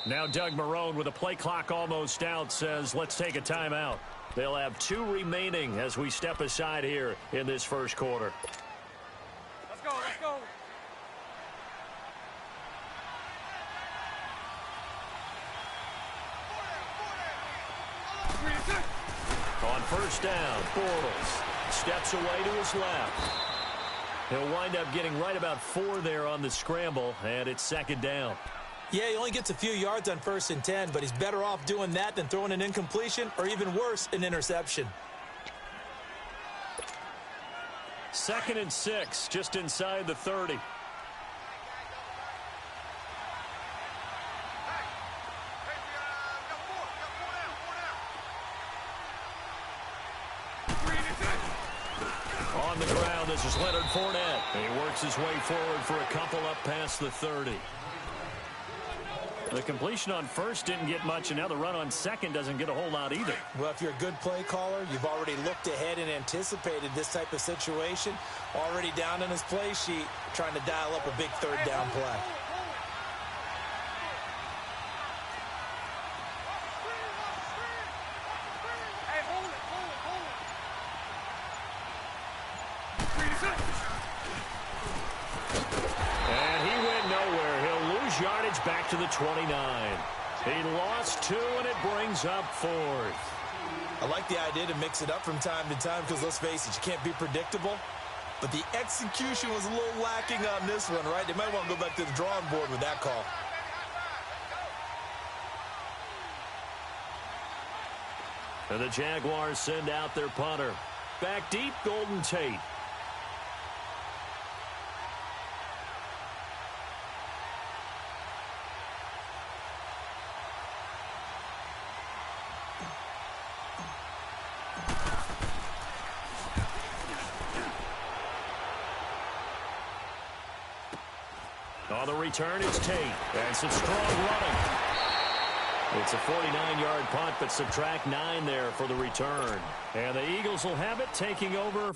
Now Doug Marrone with a play clock almost out says let's take a timeout. They'll have 2 remaining as we step aside here in this first quarter. Let's go, let's go. On first down, Bortles steps away to his left. He'll wind up getting right about 4 there on the scramble, and it's second down. Yeah, he only gets a few yards on 1st and 10, but he's better off doing that than throwing an incompletion or even worse, an interception. 2nd and 6, just inside the 30. On the ground, this is Leonard Fournette. He works his way forward for a couple up past the 30. The completion on first didn't get much, and now the run on second doesn't get a whole lot either. Well, if you're a good play caller, you've already looked ahead and anticipated this type of situation. Already down on his play sheet, trying to dial up a big 3rd down play. And he went nowhere. He'll lose yardage back to the 29. He lost 2, and it brings up 4th. I like the idea to mix it up from time to time because, let's face it, you can't be predictable. But the execution was a little lacking on this one, right? They might want to go back to the drawing board with that call. And the Jaguars send out their punter. Back deep, Golden Tate. On the return, it's Tate. And some strong running. It's a 49-yard punt, but subtract 9 there for the return. And the Eagles will have it, taking over.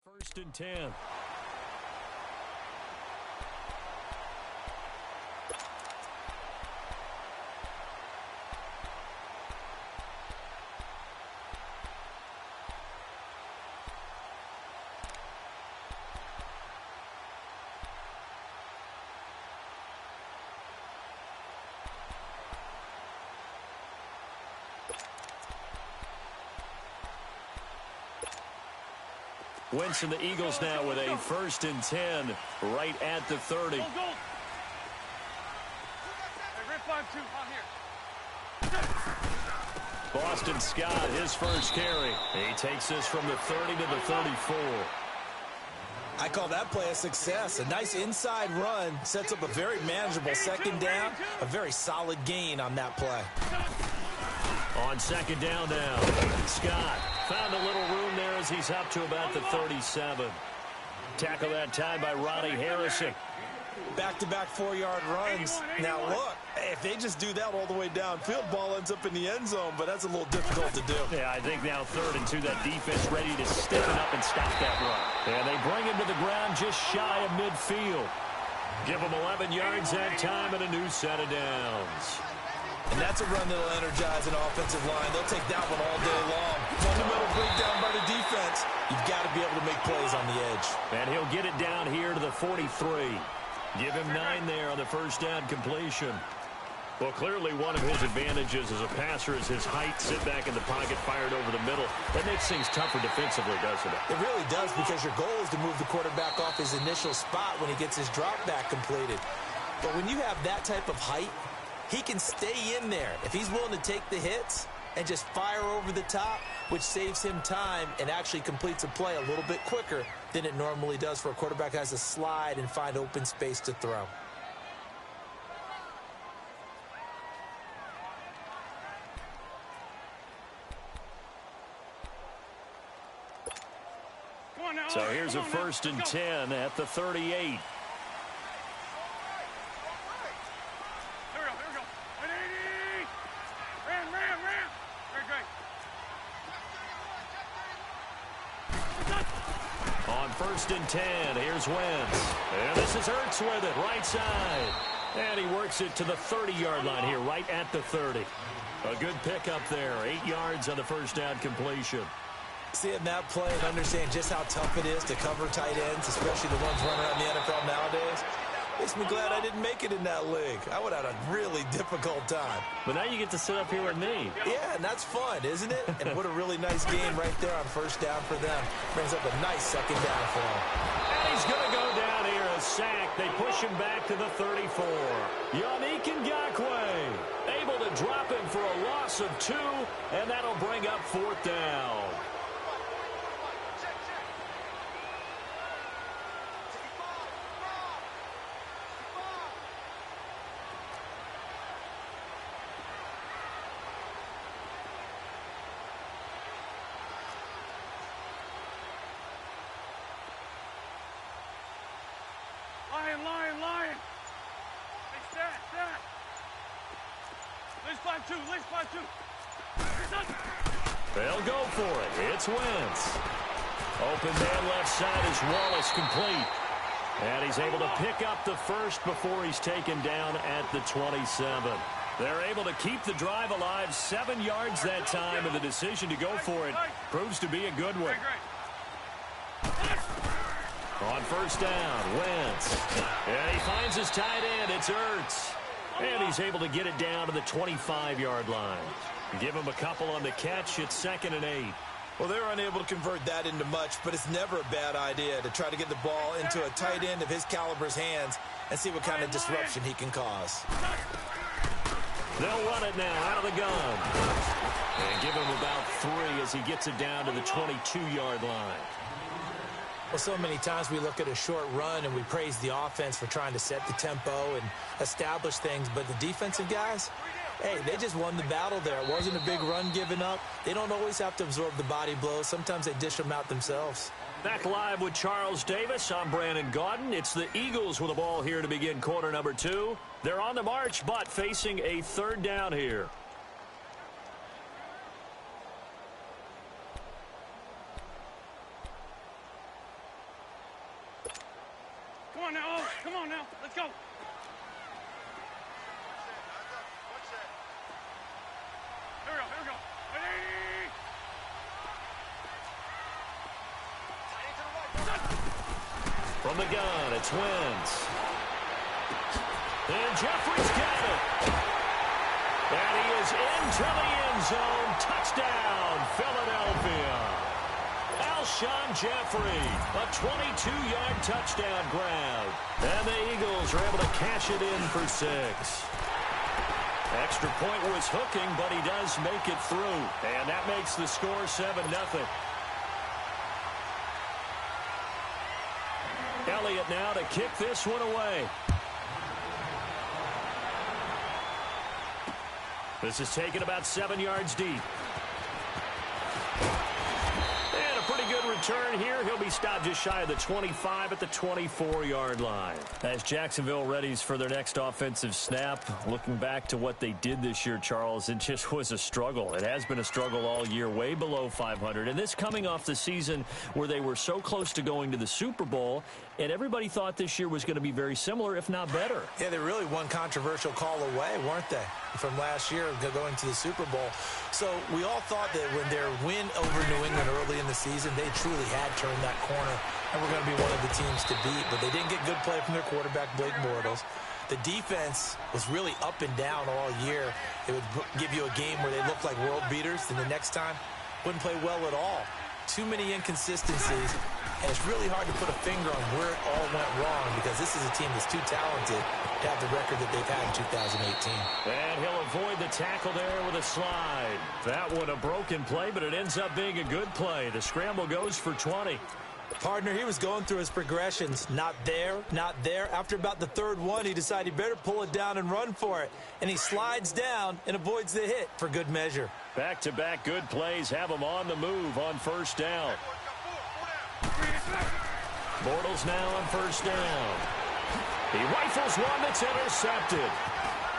First and 10. Wentz and the Eagles now with a 1st and 10 right at the 30. Go, go. Hey, red 5-2 on here. Boston Scott, his first carry. He takes this from the 30 to the 34. I call that play a success. A nice inside run sets up a very manageable 2nd down. A very solid gain on that play. On 2nd down now, Scott found a little room there as he's up to about the 37. Tackle that time by Ronnie Harrison. Back-to-back 4-yard runs. Now, look, if they just do that all the way downfield, ball ends up in the end zone, but that's a little difficult to do. Yeah, I think now 3rd and 2, that defense ready to stiffen up and stop that run. And they bring him to the ground just shy of midfield. Give him 11 yards that time and a new set of downs. And that's a run that'll energize an offensive line. They'll take that one all day long. Fundamental breakdown by the defense. You've got to be able to make plays on the edge. And he'll get it down here to the 43. Give him 9 there on the 1st down completion. Well, clearly one of his advantages as a passer is his height. Sit back in the pocket, fired over the middle. That makes things tougher defensively, doesn't it? It really does, because your goal is to move the quarterback off his initial spot when he gets his drop back completed. But when you have that type of height, he can stay in there. If he's willing to take the hits and just fire over the top, which saves him time and actually completes a play a little bit quicker than it normally does for a quarterback who has to slide and find open space to throw. Come on now. So here's a 1st and 10 at the 38. Here we go. 180. Ram. Very great. On 1st and 10, here's Wentz. And this is Ertz with it, right side. And he works it to the 30-yard line here, right at the 30. A good pickup there, 8 yards on the 1st down completion. Seeing that play and understand just how tough it is to cover tight ends, especially the ones running around the NFL nowadays, makes me glad I didn't make it in that league. I would have had a really difficult time. But now you get to sit up here with me. Yeah, and that's fun, isn't it? And what a really nice game right there on 1st down for them. Brings up a nice 2nd down for them. And he's going to go down here, a sack. They push him back to the 34. Yannick Ngakoue able to drop him for a loss of 2, and that'll bring up 4th down. Lion. Hey, stat. Lace 5-2. They'll go for it. It's Wentz. Open man left side is Wallace, complete. And he's able to pick up the 1st before he's taken down at the 27. They're able to keep the drive alive, 7 yards that time, and the decision to go for it proves to be a good one. On 1st down, Wentz. And he finds his tight end. It's Ertz. And he's able to get it down to the 25-yard line. Give him a couple on the catch. It's 2nd and 8. Well, they were unable to convert that into much, but it's never a bad idea to try to get the ball into a tight end of his caliber's hands and see what kind of disruption he can cause. They'll run it now out of the gun. And give him about 3 as he gets it down to the 22-yard line. Well, so many times we look at a short run and we praise the offense for trying to set the tempo and establish things, but the defensive guys, hey, they just won the battle there. It wasn't a big run given up. They don't always have to absorb the body blows. Sometimes they dish them out themselves. Back live with Charles Davis. I'm Brandon Gaudin. It's the Eagles with the ball here to begin quarter number 2. They're on the march, but facing a 3rd down here. Come on now. Let's go. Here we go. From the gun, it's Wentz. And Jeffrey's got it. And he is into the end zone. Touchdown, Philadelphia. Alshon Jeffrey, a 22-yard touchdown grab. And the Eagles are able to cash it in for 6. Extra point was hooking, but he does make it through. And that makes the score 7-0. Elliott now to kick this one away. This is taken about 7 yards deep. And a pretty good return here. He'll be stopped just shy of the 25 at the 24-yard line. As Jacksonville readies for their next offensive snap, looking back to what they did this year, Charles, it just was a struggle. It has been a struggle all year, way below 500. And this coming off the season where they were so close to going to the Super Bowl, and everybody thought this year was going to be very similar, if not better. Yeah, they really one controversial call away, weren't they, from last year going to the Super Bowl. So we all thought that when their win over New England early in the season, they truly had turned that corner and were going to be one of the teams to beat. But they didn't get good play from their quarterback, Blake Bortles. The defense was really up and down all year. It would give you a game where they looked like world beaters, and the next time wouldn't play well at all. Too many inconsistencies, and it's really hard to put a finger on where it all went wrong because this is a team that's too talented to have the record that they've had in 2018. And he'll avoid the tackle there with a slide. That one a broken play, but it ends up being a good play. The scramble goes for 20. Partner, he was going through his progressions. Not there, not there. After about the third one, he decided he better pull it down and run for it. And he slides down and avoids the hit for good measure. Back-to-back good plays have him on the move on first down. Bortles now on first down. He rifles one that's intercepted.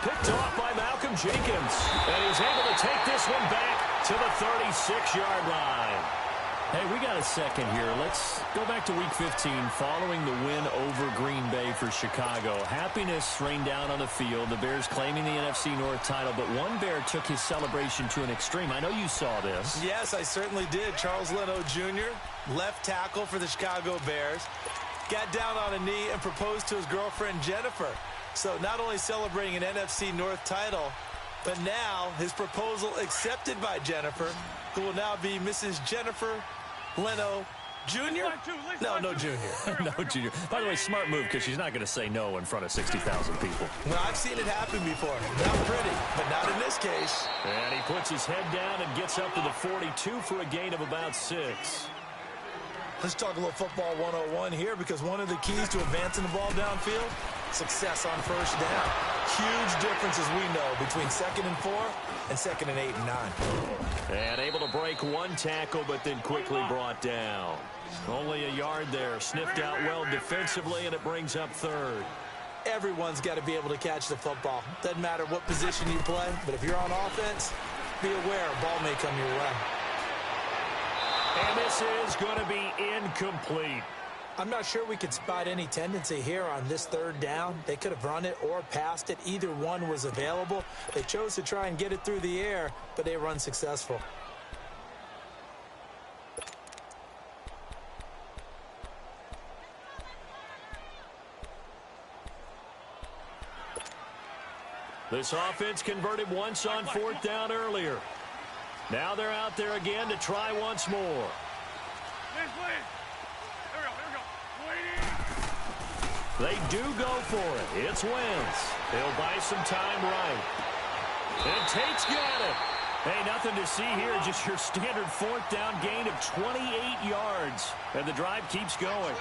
Picked off by Malcolm Jenkins. And he's able to take this one back to the 36-yard line. Hey, we got a second here. Let's go back to Week 15 following the win over Green Bay for Chicago. Happiness rained down on the field. The Bears claiming the NFC North title, but one Bear took his celebration to an extreme. I know you saw this. Yes, I certainly did. Charles Leno Jr., left tackle for the Chicago Bears, got down on a knee and proposed to his girlfriend Jennifer. So not only celebrating an NFC North title, but now his proposal accepted by Jennifer, who will now be Mrs. Jennifer Leno Jr.? No Junior. No Junior. By the way, smart move because she's not going to say no in front of 60,000 people. Well, I've seen it happen before. Not pretty, but not in this case. And he puts his head down and gets up to the 42 for a gain of about 6. Let's talk a little football 101 here because one of the keys to advancing the ball downfield, success on first down. Huge difference, as we know, between 2nd and 4 and 2nd and 8 and 9. And able to break one tackle, but then quickly brought down. Only a yard there. Sniffed out well defensively, and it brings up 3rd. Everyone's got to be able to catch the football. Doesn't matter what position you play, but if you're on offense, be aware a ball may come your way. And this is going to be incomplete. I'm not sure we could spot any tendency here on this 3rd down. They could have run it or passed it. Either one was available. They chose to try and get it through the air, but they were unsuccessful. This offense converted once on 4th down earlier. Now they're out there again to try once more. They do go for it. It's Wentz. He'll buy some time right. And Tate's got it. Hey, nothing to see here. Just your standard 4th down gain of 28 yards. And the drive keeps going.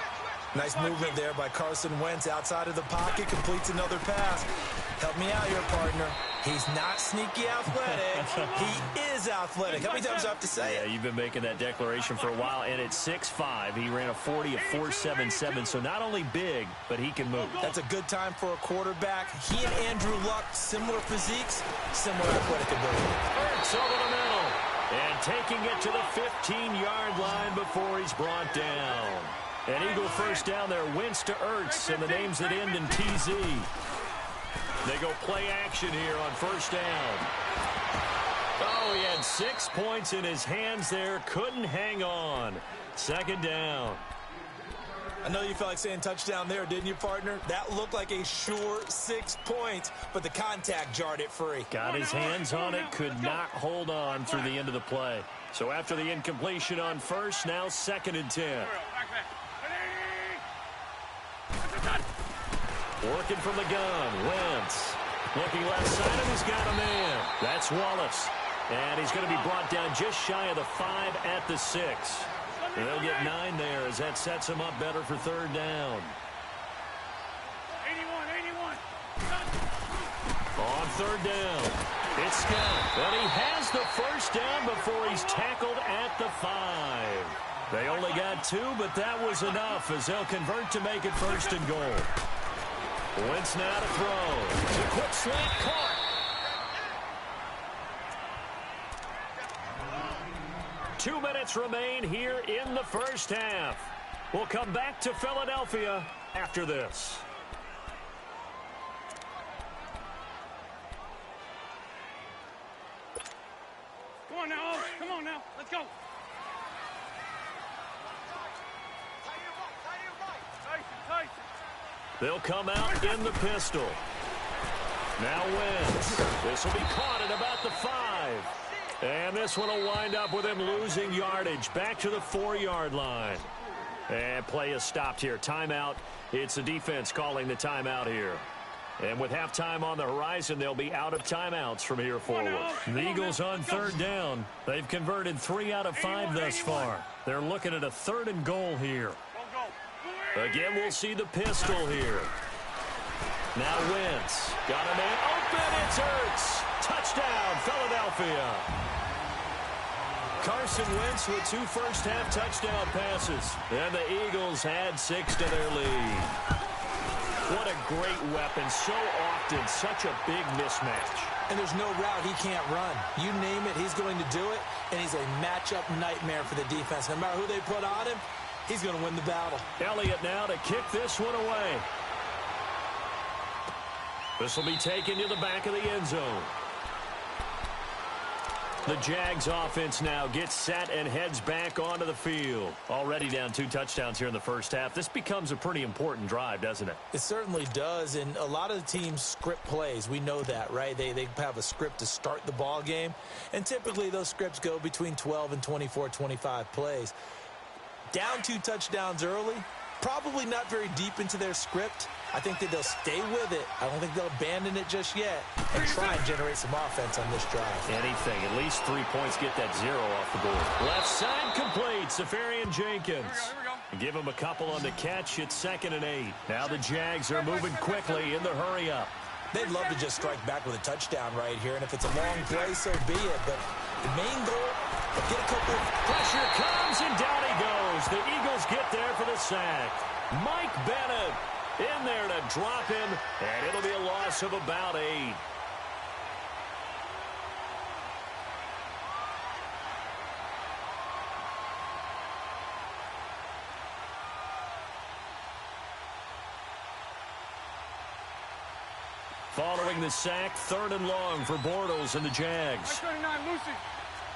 Nice movement there by Carson Wentz outside of the pocket. Completes another pass. Help me out here, partner. He's not sneaky athletic. He is athletic. How many times do I have to say it? Yeah, you've been making that declaration for a while. And at 6'5", he ran a 40 of 4.77. So not only big, but he can move. That's a good time for a quarterback. He and Andrew Luck, similar physiques, similar athletic ability. Ertz over the middle. And taking it to the 15-yard line before he's brought down. An Eagle first down there. Wentz to Ertz, and the names that end in TZ. They go play action here on first down. Oh, he had 6 points in his hands there. Couldn't hang on. 2nd down. I know you felt like saying touchdown there, didn't you, partner? That looked like a sure 6 points, but the contact jarred it free. Got his hands on it, could not hold on through the end of the play. So after the incompletion on first, now 2nd and 10. Working from the gun, Wentz. Looking left side, and he's got a man. That's Wallace. And he's going to be brought down just shy of the 5 at the 6. And they'll get 9 there as that sets him up better for 3rd down. 81. On 3rd down, it's Scott. And he has the 1st down before he's tackled at the 5. They only got 2, but that was enough as they'll convert to make it 1st and goal. Wentz now to throw. It's a quick slant caught. 2 minutes remain here in the 1st half. We'll come back to Philadelphia after this. Come on now. Let's go. Tyson. They'll come out in the pistol. Now Wentz. This will be caught at about the 5. And this one will wind up with him losing yardage back to the 4-yard line. And play is stopped here. Timeout. It's the defense calling the timeout here. And with halftime on the horizon, they'll be out of timeouts from here forward. The Eagles on 3rd down. They've converted 3 out of 5 thus far. They're looking at a 3rd and goal here. Again, we'll see the pistol here. Now Wentz. Got a man open. It's Ertz. Touchdown, Philadelphia. Carson Wentz with 2 first-half touchdown passes. And the Eagles add 6 to their lead. What a great weapon. So often, such a big mismatch. And there's no route he can't run. You name it, he's going to do it. And he's a matchup nightmare for the defense. No matter who they put on him, he's going to win the battle. Elliott now to kick this one away. This will be taken to the back of the end zone. The Jags offense now gets set and heads back onto the field. Already down 2 touchdowns here in the 1st half. This becomes a pretty important drive, doesn't it? It certainly does, and a lot of the teams script plays. We know that, right? They have a script to start the ball game, and typically those scripts go between 12 and 24, 25 plays. Down 2 touchdowns early, probably not very deep into their script. I think that they'll stay with it. I don't think they'll abandon it just yet and try and generate some offense on this drive. Anything. At least 3 points. Get that 0 off the board. Left side complete. Safarian Jenkins. Here we go. Give him a couple on the catch. It's 2nd and 8. Now the Jags are moving quickly in the hurry up. They'd love to just strike back with a touchdown right here, and if it's a long play, so be it. But the main goal, get a couple of... Pressure comes, and down he goes. The Eagles get there for the sack. Mike Bennett in there to drop him, and it'll be a loss of about 8. Following the sack, 3rd and long for Bortles and the Jags. 39, Lucy.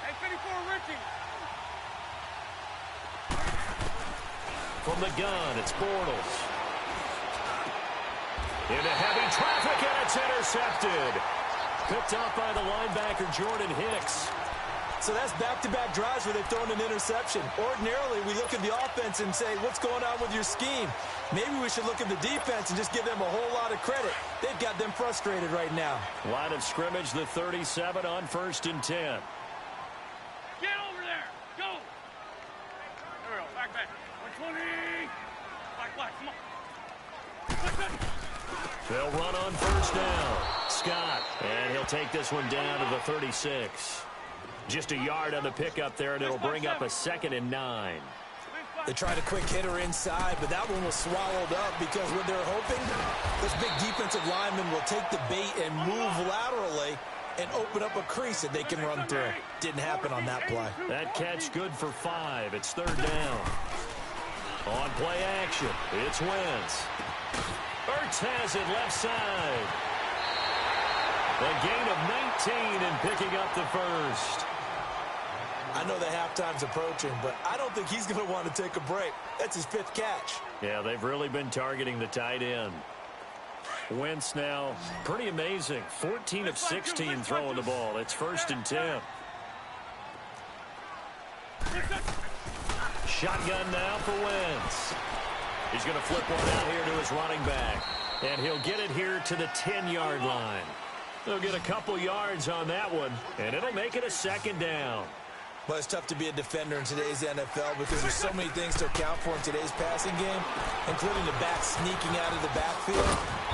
Hey, 54, Richie. From the gun, it's Bortles. Into heavy traffic, and it's intercepted. Picked up by the linebacker, Jordan Hicks. So that's back-to-back drives where they've thrown an interception. Ordinarily, we look at the offense and say, what's going on with your scheme? Maybe we should look at the defense and just give them a whole lot of credit. They've got them frustrated right now. Line of scrimmage, the 37 on 1st and 10. Get over there. Go. There we go. Back. 120. Black. Come on. They'll run on 1st down. Scott, and he'll take this one down to the 36. Just a yard on the pickup there, and it'll bring up a 2nd and 9. They tried a quick hitter inside, but that one was swallowed up because what they're hoping, this big defensive lineman will take the bait and move laterally and open up a crease that they can run through. Didn't happen on that play. That catch good for 5. It's 3rd down. On play action, it's Wentz. Ertz has it left side. A gain of 19 and picking up the 1st. I know the halftime's approaching, but I don't think he's going to want to take a break. That's his 5th catch. Yeah, they've really been targeting the tight end. Wentz now, pretty amazing. 14 of 16 throwing the ball. It's 1st and 10. Shotgun now for Wentz. He's going to flip one out here to his running back. And he'll get it here to the 10-yard line. They'll get a couple yards on that one, and it'll make it a 2nd down. Well, it's tough to be a defender in today's NFL because there's so many things to account for in today's passing game, including the back sneaking out of the backfield.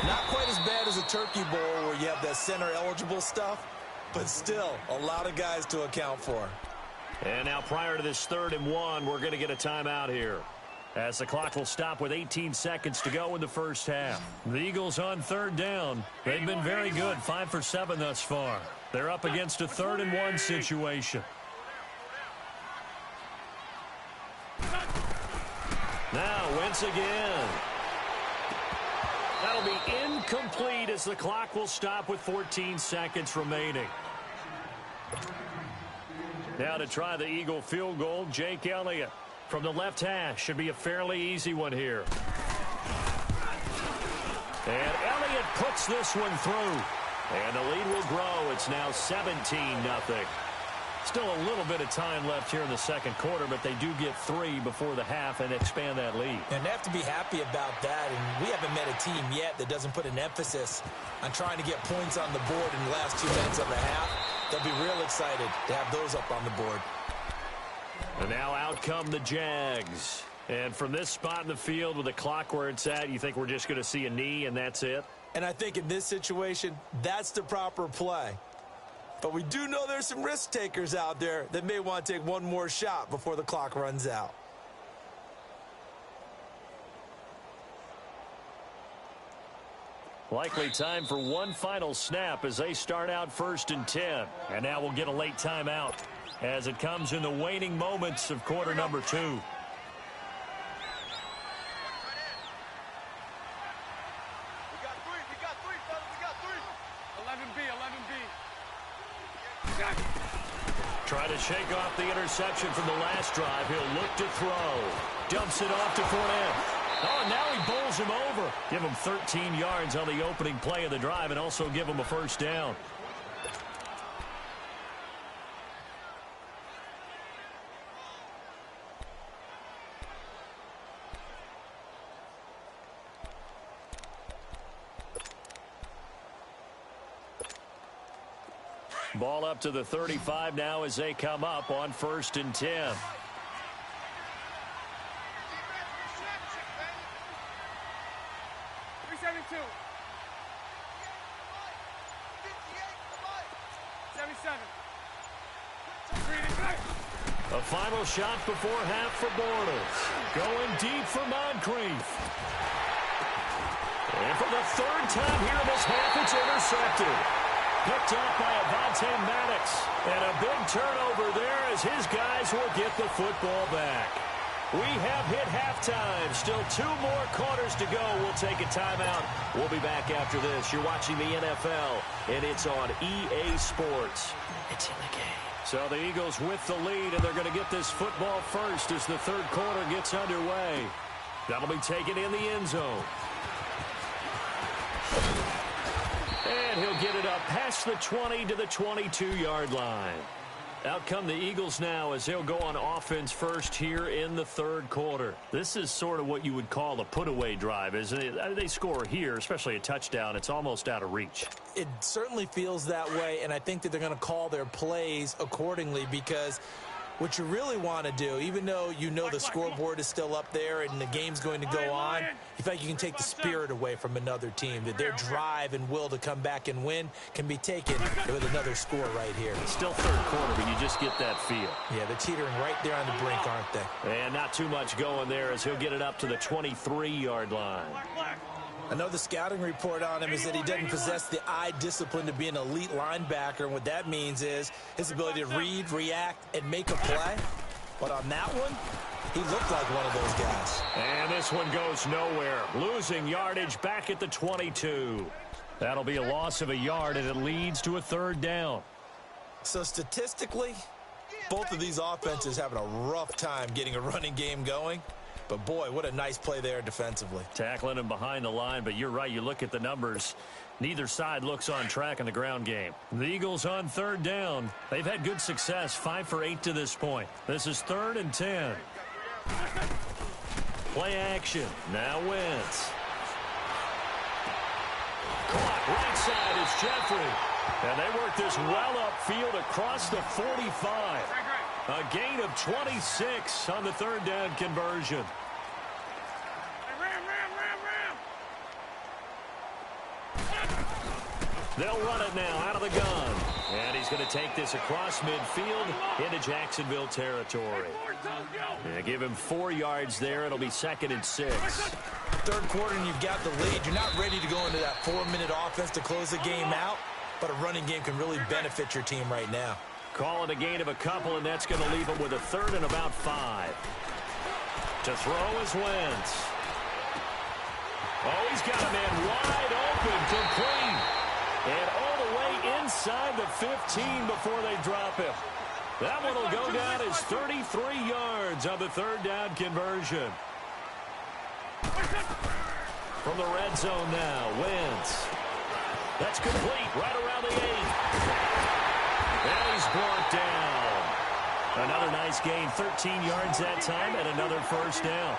Not quite as bad as a turkey bowl where you have that center-eligible stuff, but still a lot of guys to account for. And now prior to this 3rd and 1, we're going to get a timeout here, as the clock will stop with 18 seconds to go in the first half. The Eagles on 3rd down. They've been very good, 5 for 7 thus far. They're up against a 3rd and 1 situation. Now Wentz again. That'll be incomplete as the clock will stop with 14 seconds remaining. Now to try the Eagle field goal, Jake Elliott. From the left hash, should be a fairly easy one here. And Elliott puts this one through. And the lead will grow. It's now 17-0. Still a little bit of time left here in the 2nd quarter, but they do get 3 before the half and expand that lead. And they have to be happy about that. And we haven't met a team yet that doesn't put an emphasis on trying to get points on the board in the last 2 minutes of the half. They'll be real excited to have those up on the board. And now out come the Jags. And from this spot in the field with the clock where it's at, you think we're just going to see a knee and that's it? And I think in this situation, that's the proper play. But we do know there's some risk takers out there that may want to take one more shot before the clock runs out. Likely time for one final snap as they start out 1st and 10. And now we'll get a late timeout as it comes in the waning moments of quarter number 2. We got 3, fellas, we got 3. 11B. Try to shake off the interception from the last drive. He'll look to throw. Dumps it off to Fournette. Oh, and now he bowls him over. Give him 13 yards on the opening play of the drive and also give him a 1st down. Ball up to the 35 now as they come up on 1st and 10. 372. 77. A final shot before half for Bortles. Going deep for Moncrief. And for the 3rd time here in this half, it's intercepted. Picked off by Avonte Maddox. And a big turnover there as his guys will get the football back. We have hit halftime. Still 2 more quarters to go. We'll take a timeout. We'll be back after this. You're watching the NFL, and it's on EA Sports. It's in the game. So the Eagles with the lead, and they're going to get this football first as the 3rd quarter gets underway. That'll be taken in the end zone. And he'll get it up past the 20 to the 22-yard line. Out come the Eagles now as they'll go on offense first here in the 3rd quarter. This is sort of what you would call a put-away drive, isn't it? They score here, especially a touchdown. It's almost out of reach. It certainly feels that way, and I think that they're going to call their plays accordingly because what you really want to do, even though you know the scoreboard is still up there and the game's going to go on, you feel like you can take the spirit away from another team, that their drive and will to come back and win can be taken with another score right here. It's still 3rd quarter, but you just get that feel. Yeah, they're teetering right there on the brink, aren't they? And not too much going there as he'll get it up to the 23-yard line. I know the scouting report on him is that he doesn't possess the eye discipline to be an elite linebacker, and what that means is his ability to read, react, and make a play. But on that one, he looked like one of those guys. And this one goes nowhere. Losing yardage back at the 22. That'll be a loss of a yard, and it leads to a 3rd down. So statistically, Both of these offenses having a rough time getting a running game going. But, boy, what a nice play there defensively. Tackling him behind the line, but you're right. You look at the numbers. Neither side looks on track in the ground game. The Eagles on third down. They've had good success, 5 for 8 to this point. This is 3rd and 10. Play action. Now Wentz. Caught right side is Jeffrey. And they work this well upfield across the 45. A gain of 26 on the 3rd down conversion. They'll run it now out of the gun. And he's going to take this across midfield into Jacksonville territory. Give him 4 yards there. It'll be 2nd and 6. Third quarter and you've got the lead. You're not ready to go into that 4-minute offense to close the game out, but a running game can really benefit your team right now. Call it a gain of a couple, and that's going to leave him with a 3rd and about 5. To throw is Wentz. Oh, he's got a man wide open, complete. And all the way inside the 15 before they drop him. That one will go down as 33 yards on the 3rd down conversion. From the red zone now, Wentz. That's complete right around the 8. And he's brought down. Another nice gain, 13 yards that time, and another 1st down.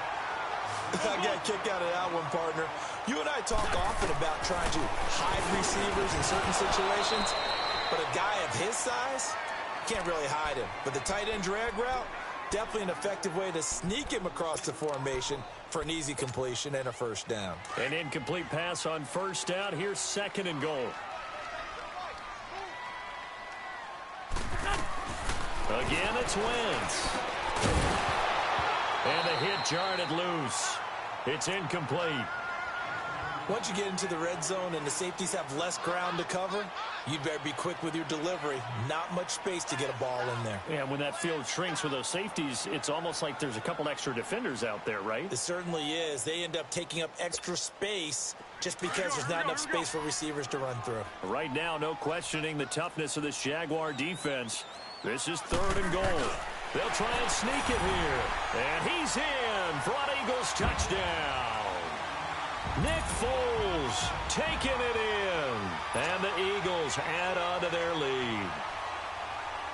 I got a kick out of that one, partner. You and I talk often about trying to hide receivers in certain situations, but a guy of his size, can't really hide him. But the tight end drag route, definitely an effective way to sneak him across the formation for an easy completion and a 1st down. An incomplete pass on 1st down. Here's 2nd and goal. Again, it's Wentz. And the hit jarred it loose. It's incomplete. Once you get into the red zone and the safeties have less ground to cover, you'd better be quick with your delivery. Not much space to get a ball in there. Yeah, when that field shrinks with those safeties, it's almost like there's a couple extra defenders out there, right? It certainly is. They end up taking up extra space just because there's not enough space for receivers to run through. Right now, no questioning the toughness of this Jaguar defense. This is 3rd and goal. They'll try and sneak it here. And he's in for an Eagles touchdown. Nick Foles taking it in. And the Eagles add on to their lead.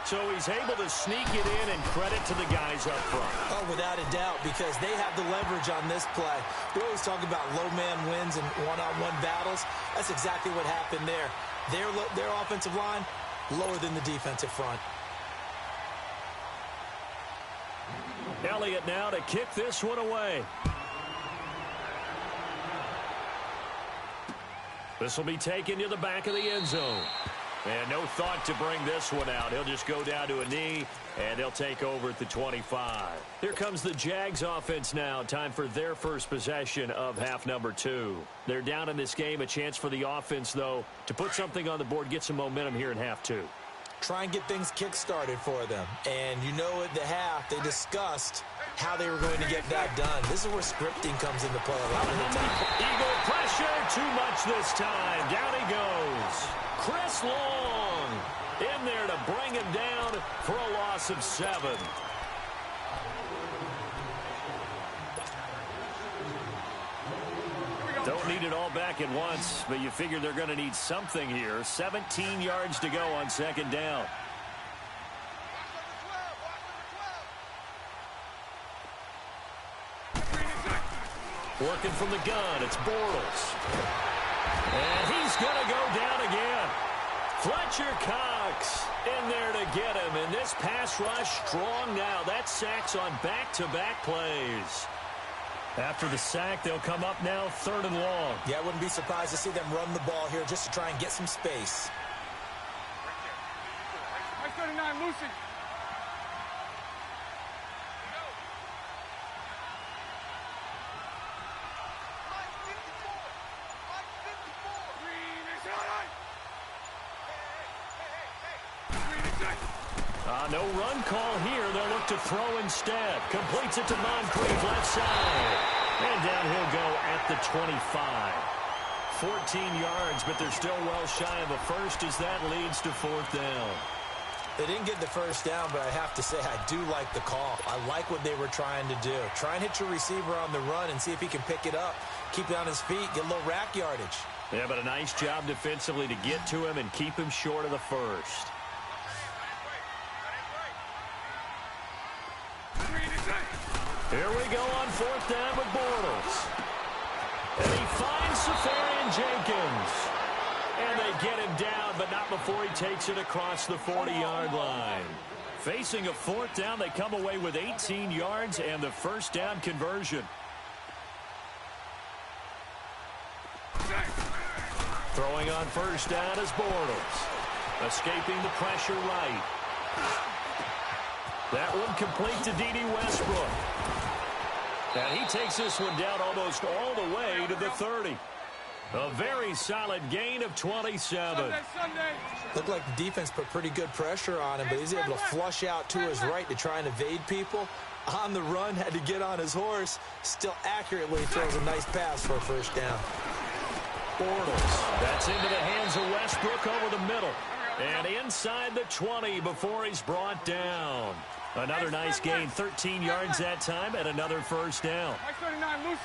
So he's able to sneak it in, and credit to the guys up front. Oh, without a doubt, because they have the leverage on this play. We always talk about low man wins and one-on-one battles. That's exactly what happened there. Their offensive line lower than the defensive front. Elliott now to kick this one away. This will be taken to the back of the end zone. And no thought to bring this one out. He'll just go down to a knee, and they'll take over at the 25. Here comes the Jags offense now. Time for their first possession of half number 2. They're down in this game. A chance for the offense, though, to put something on the board, get some momentum here in half 2. Try and get things kick-started for them. And you know at the half, they discussed how they were going to get that done. This is where scripting comes into play a lot of the time. Eagle pressure, too much this time. Down he goes. Chris Long in there to bring him down for a loss of 7. Don't need it all back at once, but you figure they're going to need something here. 17 yards to go on 2nd down. Working from the gun, it's Bortles. And he's going to go down again. Fletcher Cox in there to get him. And this pass rush strong now. That sack's on back-to-back plays. After the sack, they'll come up now 3rd and long. Yeah, I wouldn't be surprised to see them run the ball here just to try and get some space. Right 39, Lucy. No run call here. They'll look to throw instead. Completes it to Moncrief, left side. And down he'll go at the 25. 14 yards, but they're still well shy of a first as that leads to 4th down. They didn't get the first down, but I have to say I do like the call. I like what they were trying to do. Try and hit your receiver on the run and see if he can pick it up, keep it on his feet, get a little rack yardage. Yeah, but a nice job defensively to get to him and keep him short of the first. Here we go on fourth down with Bortles. And he finds Safarian Jenkins. And they get him down, but not before he takes it across the 40-yard line. Facing a fourth down, they come away with 18 yards and the first down conversion. Throwing on first down is Bortles. Escaping the pressure right. That one complete to D.D. Westbrook. And he takes this one down almost all the way to the 30. A very solid gain of 27. Looked like the defense put pretty good pressure on him, but he's able to flush out to his right to try and evade people. On the run, had to get on his horse. Still accurately throws a nice pass for a first down. Bortles. That's into the hands of Westbrook over the middle. And inside the 20 before he's brought down. Another nice gain, 13 yards that time, and another first down. 39, Lucy.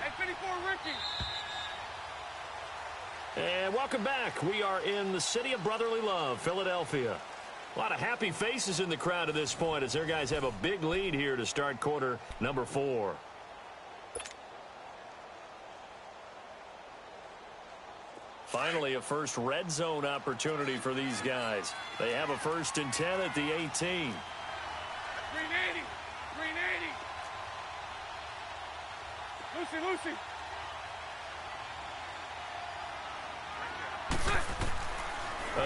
Hey, 54, Ricky. And welcome back. We are in the city of brotherly love, Philadelphia. A lot of happy faces in the crowd at this point as their guys have a big lead here to start quarter number 4. Finally, a first red zone opportunity for these guys. They have a 1st and 10 at the 18. 380. 380. Lucy.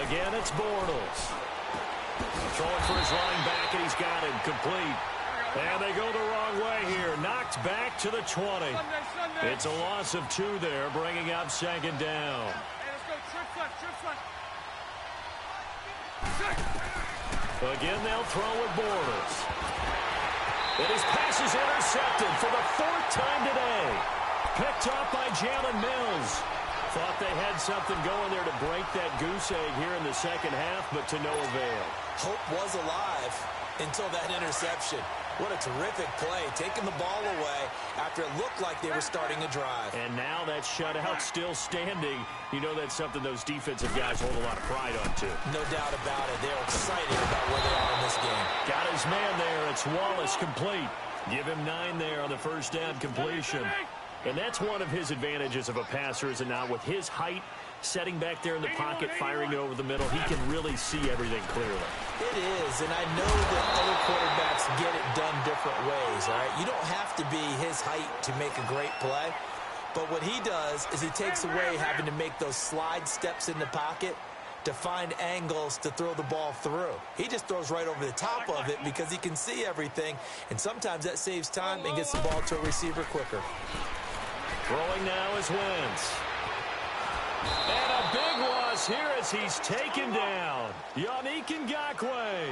Again, it's Bortles. Throwing for his running back, and he's got him complete. And they go the wrong way here. Knocked back to the 20. Sunday. It's a loss of 2 there, bringing up 2nd down. Hey, let's go. Trip left. Again, they'll throw with Bortles. And his pass is intercepted for the 4th time today. Picked off by Jalen Mills. Thought they had something going there to break that goose egg here in the second half, but to no avail. Hope was alive until that interception. What a terrific play, taking the ball away after it looked like they were starting a drive. And now that shutout still standing. You know that's something those defensive guys hold a lot of pride on, too. No doubt about it. They're excited about where they are in this game. Got his man there. It's Wallace complete. Give him 9 there on the first down completion. And that's one of his advantages of a passer, is it not? With his height, setting back there in the pocket, firing it over the middle, he can really see everything clearly. It is, and I know that other quarterbacks get it done different ways, all right? You don't have to be his height to make a great play, but what he does is he takes away having to make those slide steps in the pocket to find angles to throw the ball through. He just throws right over the top of it because he can see everything, and sometimes that saves time and gets the ball to a receiver quicker. Throwing now is Wentz. And a big loss here as he's taken down. Yannick Ngakoue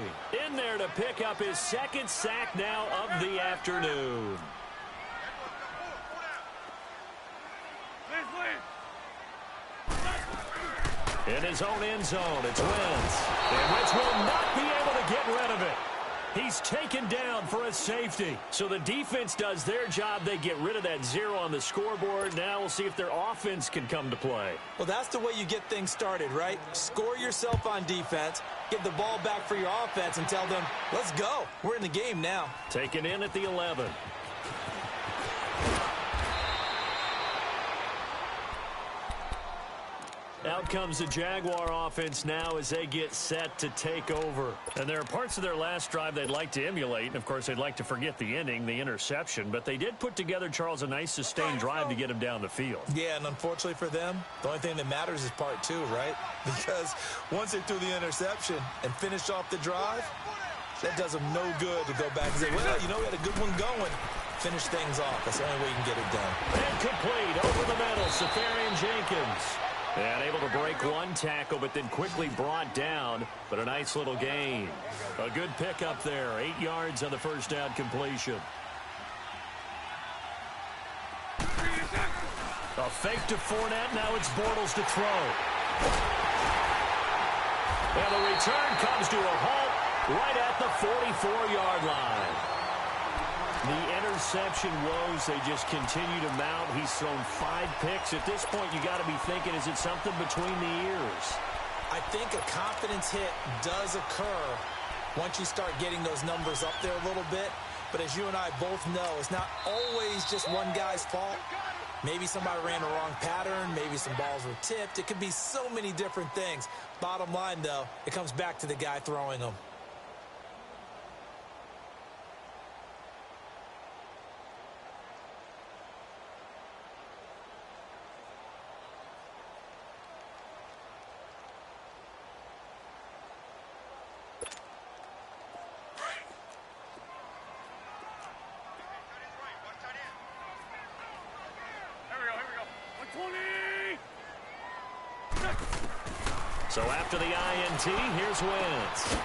in there to pick up his 2nd sack now of the afternoon. In his own end zone, it's Wentz. And Wentz will not be able to get rid of it. He's taken down for a safety. So the defense does their job. They get rid of that 0 on the scoreboard. Now we'll see if their offense can come to play. Well, that's the way you get things started, right? Score yourself on defense, get the ball back for your offense, and tell them, let's go. We're in the game now. Taken in at the 11. Out comes the Jaguar offense now as they get set to take over. And there are parts of their last drive they'd like to emulate. And, of course, they'd like to forget the ending, the interception. But they did put together, Charles, a nice sustained drive to get him down the field. Yeah, and unfortunately for them, the only thing that matters is part 2, right? Because once they threw the interception and finished off the drive, that does them no good to go back and say, well, you know, we had a good one going. Finish things off. That's the only way you can get it done. And complete over the middle, Safarian Jenkins. And able to break one tackle, but then quickly brought down. But a nice little gain. A good pickup there. 8 yards on the first down completion. A fake to Fournette. Now it's Bortles to throw. And the return comes to a halt right at the 44-yard line. The interception woes, they just continue to mount. He's thrown 5 picks. At this point, you got to be thinking, is it something between the ears? I think a confidence hit does occur once you start getting those numbers up there a little bit. But as you and I both know, it's not always just one guy's fault. Maybe somebody ran the wrong pattern. Maybe some balls were tipped. It could be so many different things. Bottom line, though, it comes back to the guy throwing them. So after the INT, here's Wentz.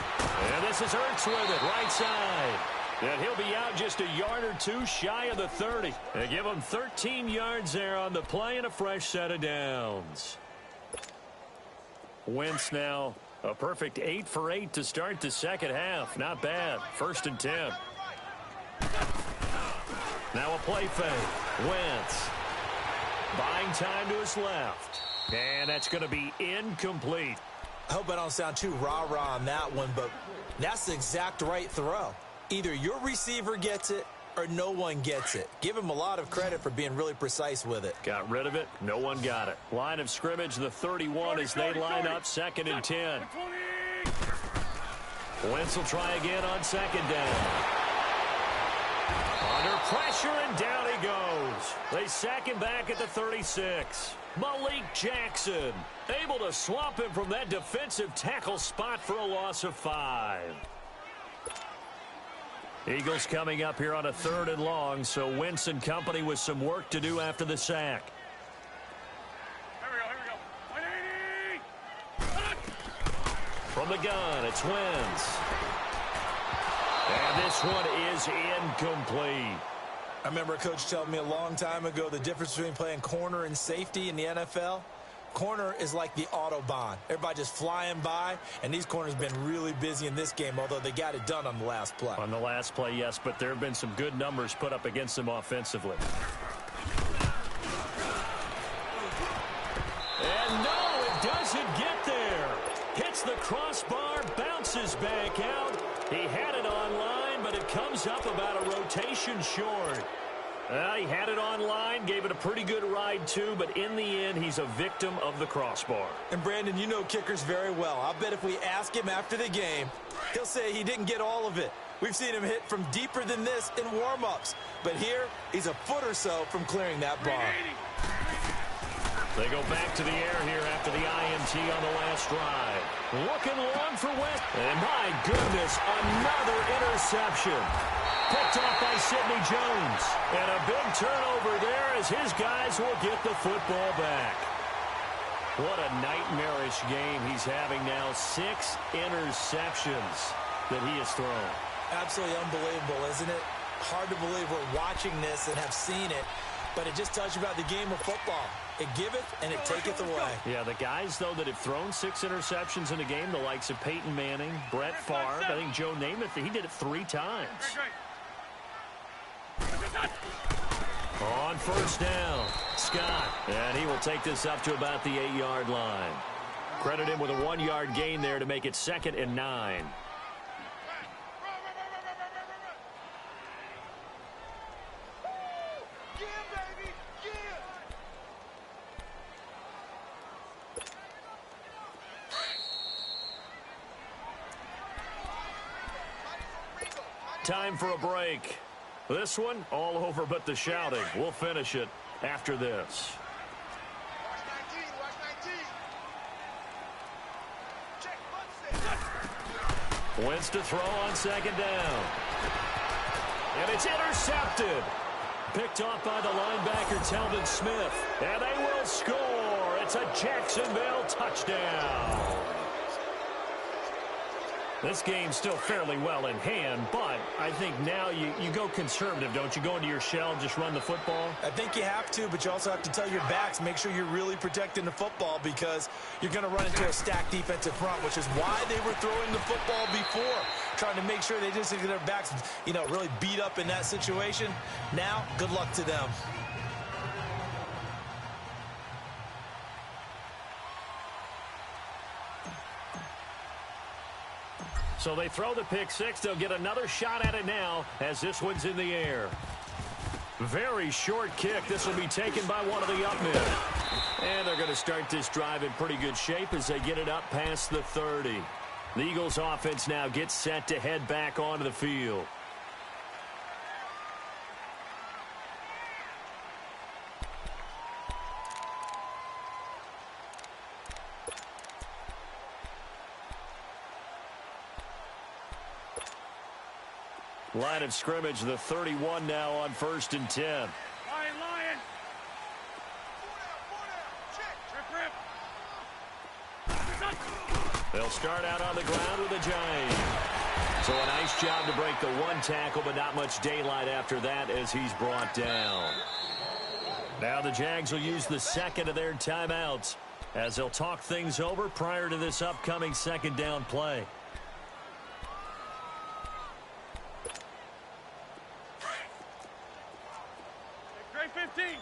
And this is Ertz with it, right side. And he'll be out just a yard or two shy of the 30. They give him 13 yards there on the play and a fresh set of downs. Wentz now a perfect 8 for 8 to start the second half. Not bad. 1st and 10. Now a play fake. Wentz buying time to his left. And that's going to be incomplete. I hope I don't sound too rah-rah on that one, but that's the exact right throw. Either your receiver gets it or no one gets it. Give him a lot of credit for being really precise with it. Got rid of it. No one got it. Line of scrimmage, the 31 as they line up 2nd and 10. Wentz will try again on 2nd down. Under pressure, and down he goes. They sack him back at the 36. Malik Jackson able to swamp him from that defensive tackle spot for a loss of 5. Eagles coming up here on a 3rd and long, so Wentz and company with some work to do after the sack. Here we go. 180. From the gun, it's Wentz. And this one is incomplete. I remember a coach telling me a long time ago the difference between playing corner and safety in the NFL. Corner is like the Autobahn. Everybody just flying by, and these corners have been really busy in this game, although they got it done on the last play. On the last play, yes, but there have been some good numbers put up against them offensively. And no, it doesn't get there. Hits the crossbar, bounces back out. He had it online, but it comes up about a rotation short. He had it online, gave it a pretty good ride too, but in the end, he's a victim of the crossbar. And Brandon, you know kickers very well. I'll bet if we ask him after the game, he'll say he didn't get all of it. We've seen him hit from deeper than this in warm-ups, but here, he's a foot or so from clearing that bar. They go back to the air here after the INT on the last drive. Looking long for Wentz. And my goodness, another interception. Picked off by Sidney Jones. And a big turnover there as his guys will get the football back. What a nightmarish game he's having now. 6 interceptions that he has thrown. Absolutely unbelievable, isn't it? Hard to believe we're watching this and have seen it, but it just tells you about the game of football. It giveth and it taketh away. Yeah, the guys, though, that have thrown 6 interceptions in a game, the likes of Peyton Manning, Brett Favre, I think Joe Namath, he did it 3 times. On 1st down, Scott, and he will take this up to about the 8-yard line. Credit him with a 1-yard gain there to make it 2nd and 9. Time for a break. This one, all over but the shouting. We'll finish it after this. Wentz to throw on 2nd down. And it's intercepted. Picked off by the linebacker, Telvin Smith. And they will score. It's a Jacksonville touchdown. This game's still fairly well in hand, but I think now you go conservative, don't you? Go into your shell and just run the football? I think you have to, but you also have to tell your backs, make sure you're really protecting the football because you're going to run into a stacked defensive front, which is why they were throwing the football before, trying to make sure they just get their backs, really beat up in that situation. Now, good luck to them. So they throw the pick six. They'll get another shot at it now as this one's in the air. Very short kick. This will be taken by one of the up men. And they're going to start this drive in pretty good shape as they get it up past the 30. The Eagles offense now gets set to head back onto the field. Line of scrimmage, the 31 now on 1st and 10. Lion, Lion. They'll start out on the ground with a giant. So a nice job to break the one tackle, but not much daylight after that as he's brought down. Now the Jags will use the second of their timeouts as they'll talk things over prior to this upcoming second down play.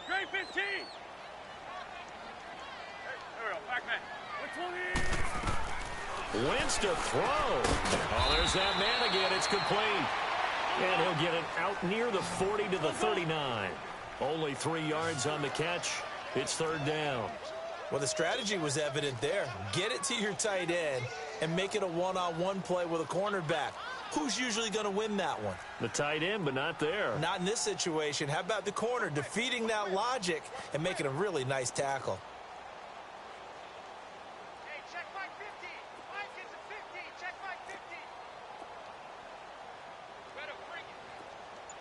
Grade 15. Hey, there we go. Back man. 120. Wins to throw. Oh, there's that man again. It's complete. And he'll get it out near the 40 to the 39. Only 3 yards on the catch. It's third down. Well, the strategy was evident there. Get it to your tight end and make it a one-on-one play with a cornerback. Who's usually going to win that one? The tight end, but not there. Not in this situation. How about the corner defeating that logic and making a really nice tackle? Hey, check Mike 50. Mike is a 50. Check Mike 50. Better bring it.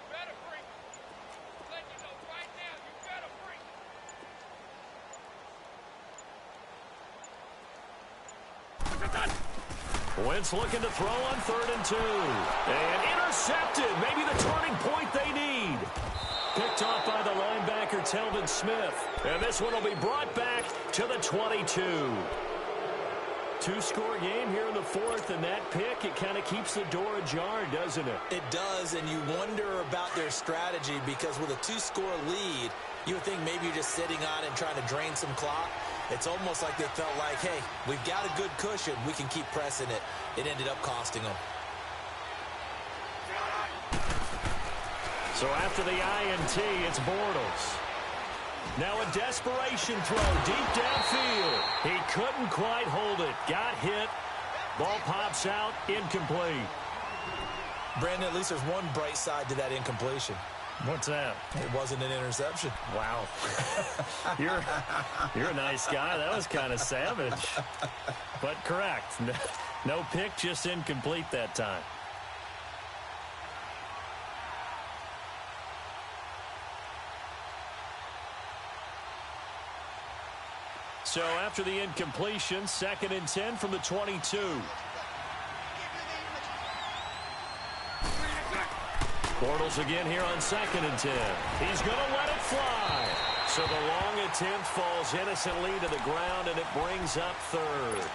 Better bring it. Let you know right now, you better bring it. Wentz looking to throw on 3rd and 2. And intercepted. Maybe the turning point they need. Picked off by the linebacker, Telvin Smith. And this one will be brought back to the 22. 2-score game here in the 4th, and that pick, it kind of keeps the door ajar, doesn't it? It does, and you wonder about their strategy because with a 2-score lead, you would think maybe you're just sitting on it and trying to drain some clock. It's almost like they felt like, hey, we've got a good cushion. We can keep pressing it. It ended up costing them. So after the INT, it's Bortles. Now a desperation throw deep downfield. He couldn't quite hold it. Got hit. Ball pops out. Incomplete. Brandon, at least there's one bright side to that incompletion. What's that? It wasn't an interception. Wow. You're a nice guy. That was kind of savage. But correct. No pick, just incomplete that time. So after the incompletion, 2nd and 10 from the 22. Bortles again here on 2nd and 10. He's going to let it fly. So the long attempt falls innocently to the ground, and it brings up 3rd.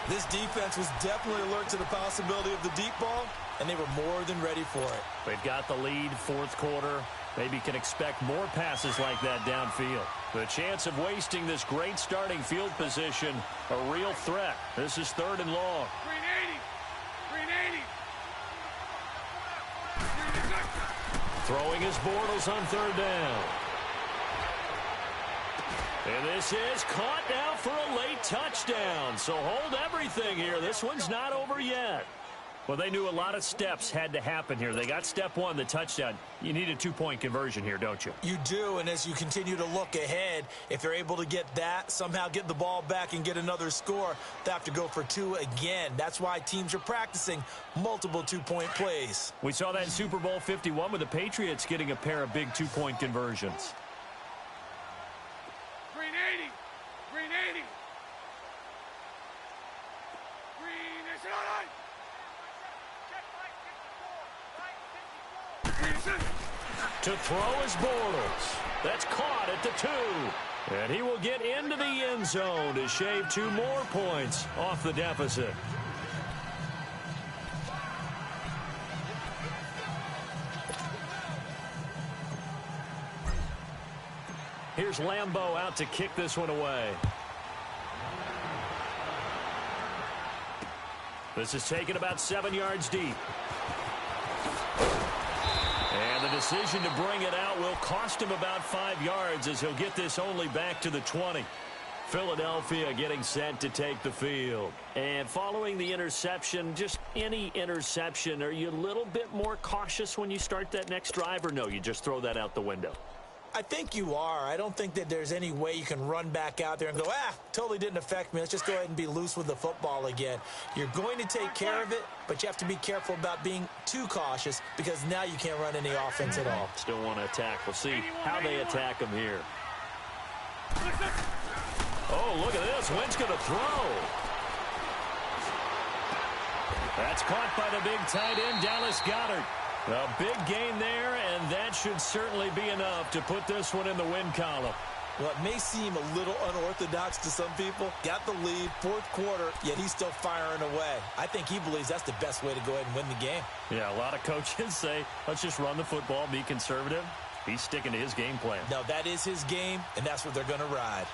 This defense was definitely alert to the possibility of the deep ball, and they were more than ready for it. They've got the lead, 4th quarter. Maybe can expect more passes like that downfield. The chance of wasting this great starting field position, a real threat. This is 3rd and long. Green 80. Throwing his Bortles on 3rd down. And this is caught now for a late touchdown. So hold everything here. This one's not over yet. Well, they knew a lot of steps had to happen here. They got step 1, the touchdown. You need a 2-point conversion here, don't you? You do, and as you continue to look ahead, if they're able to get that, somehow get the ball back and get another score, they have to go for 2 again. That's why teams are practicing multiple 2-point plays. We saw that in Super Bowl 51 with the Patriots getting a pair of big 2-point conversions. Green 80. Green 80. Green is all right. to throw his Bortles. That's caught at the 2. And he will get into the end zone to shave 2 more points off the deficit. Here's Lambeau out to kick this one away. This is taken about 7 yards deep. And the decision to bring it out will cost him about 5 yards as he'll get this only back to the 20. Philadelphia getting set to take the field. And following the interception, just any interception, are you a little bit more cautious when you start that next drive, or no, you just throw that out the window? I think you are. I don't think that there's any way you can run back out there and go, totally didn't affect me. Let's just go ahead and be loose with the football again. You're going to take care of it, but you have to be careful about being too cautious because now you can't run any offense at all. Still want to attack. We'll see how they attack him here. Oh, look at this. Wentz going to throw. That's caught by the big tight end, Dallas Goedert. A big gain there, and that should certainly be enough to put this one in the win column. Well, it may seem a little unorthodox to some people. Got the lead, 4th quarter, yet he's still firing away. I think he believes that's the best way to go ahead and win the game. Yeah, a lot of coaches say, let's just run the football, be conservative. He's sticking to his game plan. No, that is his game, and that's what they're going to ride.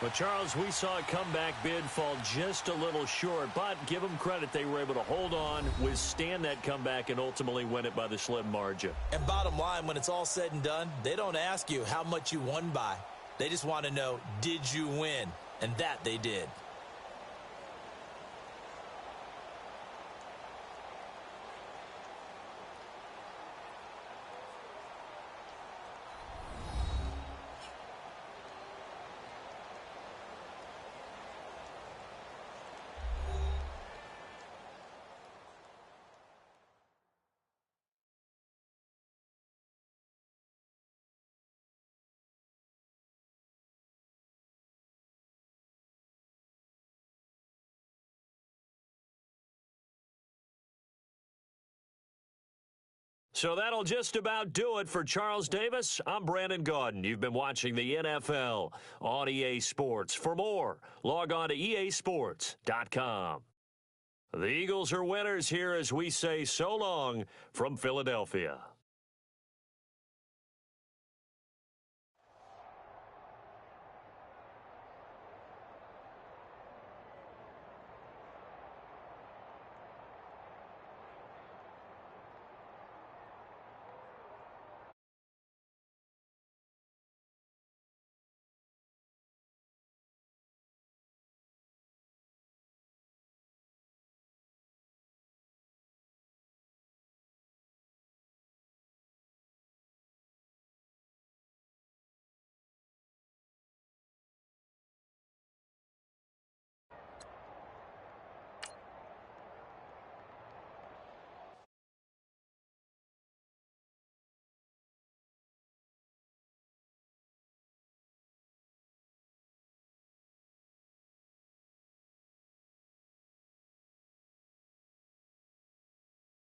But, Charles, we saw a comeback bid fall just a little short, but give them credit. They were able to hold on, withstand that comeback, and ultimately win it by the slim margin. And bottom line, when it's all said and done, they don't ask you how much you won by. They just want to know, did you win? And that they did. So that'll just about do it for Charles Davis. I'm Brandon Gaudin. You've been watching the NFL on EA Sports. For more, log on to easports.com. The Eagles are winners here as we say so long from Philadelphia.